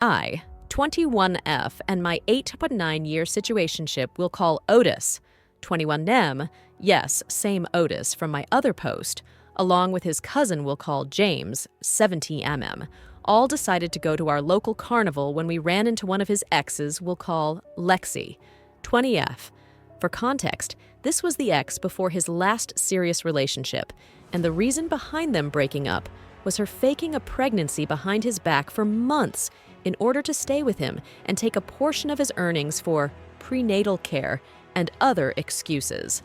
I, 21F, and my 8.9-year situationship will call Otis, 21M, yes, same Otis from my other post, along with his cousin we'll call James, 70mm, all decided to go to our local carnival when we ran into one of his exes we'll call Lexi, 20F. For context, this was the ex before his last serious relationship, and the reason behind them breaking up was her faking a pregnancy behind his back for months in order to stay with him and take a portion of his earnings for prenatal care and other excuses.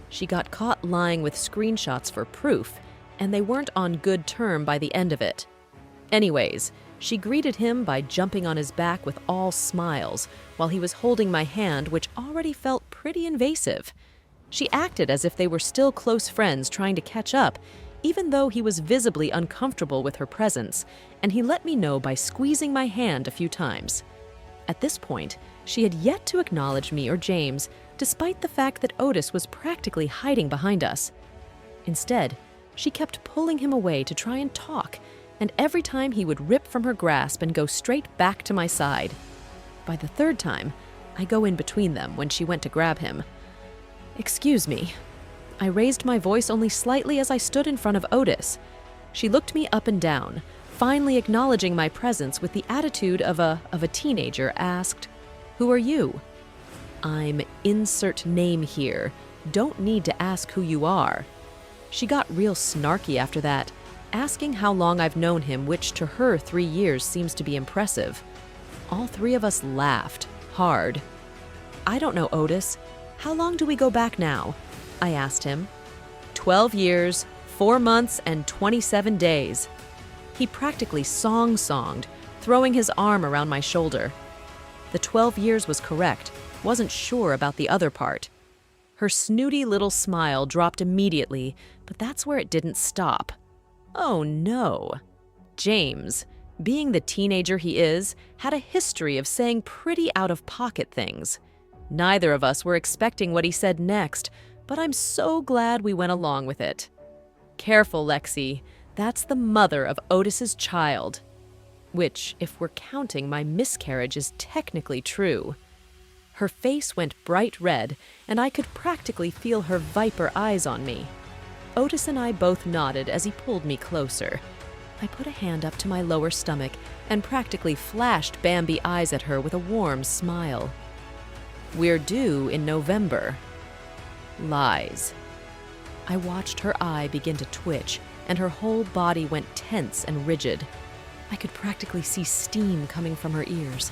She got caught lying with screenshots for proof, and they weren't on good term by the end of it. Anyways, she greeted him by jumping on his back with all smiles while he was holding my hand, which already felt pretty invasive. She acted as if they were still close friends trying to catch up, even though he was visibly uncomfortable with her presence, and he let me know by squeezing my hand a few times. At this point, she had yet to acknowledge me or James, despite the fact that Otis was practically hiding behind us. Instead, she kept pulling him away to try and talk, and every time he would rip from her grasp and go straight back to my side. By the third time, I go in between them when she went to grab him. "Excuse me." I raised my voice only slightly as I stood in front of Otis. She looked me up and down, finally acknowledging my presence with the attitude of a teenager, asked, "Who are you?" "I'm insert name here. Don't need to ask who you are." She got real snarky after that, asking how long I've known him, which to her 3 years seems to be impressive. All three of us laughed, hard. "I don't know, Otis. How long do we go back now?" I asked him. 12 years, 4 months, and 27 days. He practically song-songed, throwing his arm around my shoulder. The 12 years was correct, wasn't sure about the other part. Her snooty little smile dropped immediately, but that's where it didn't stop. Oh no. James, being the teenager he is, had a history of saying pretty out-of-pocket things. Neither of us were expecting what he said next, but I'm so glad we went along with it. "Careful, Lexi. That's the mother of Otis's child." Which, if we're counting my miscarriage, is technically true. Her face went bright red, and I could practically feel her viper eyes on me. Otis and I both nodded as he pulled me closer. I put a hand up to my lower stomach and practically flashed Bambi eyes at her with a warm smile. "We're due in November." Lies. I watched her eye begin to twitch, and her whole body went tense and rigid. I could practically see steam coming from her ears.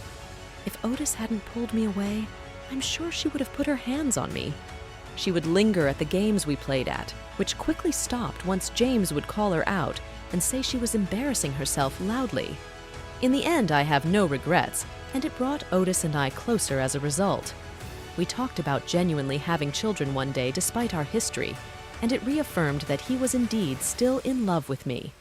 If Otis hadn't pulled me away, I'm sure she would have put her hands on me. She would linger at the games we played at, which quickly stopped once James would call her out and say she was embarrassing herself loudly. In the end, I have no regrets, and it brought Otis and I closer as a result. We talked about genuinely having children one day despite our history, and it reaffirmed that he was indeed still in love with me.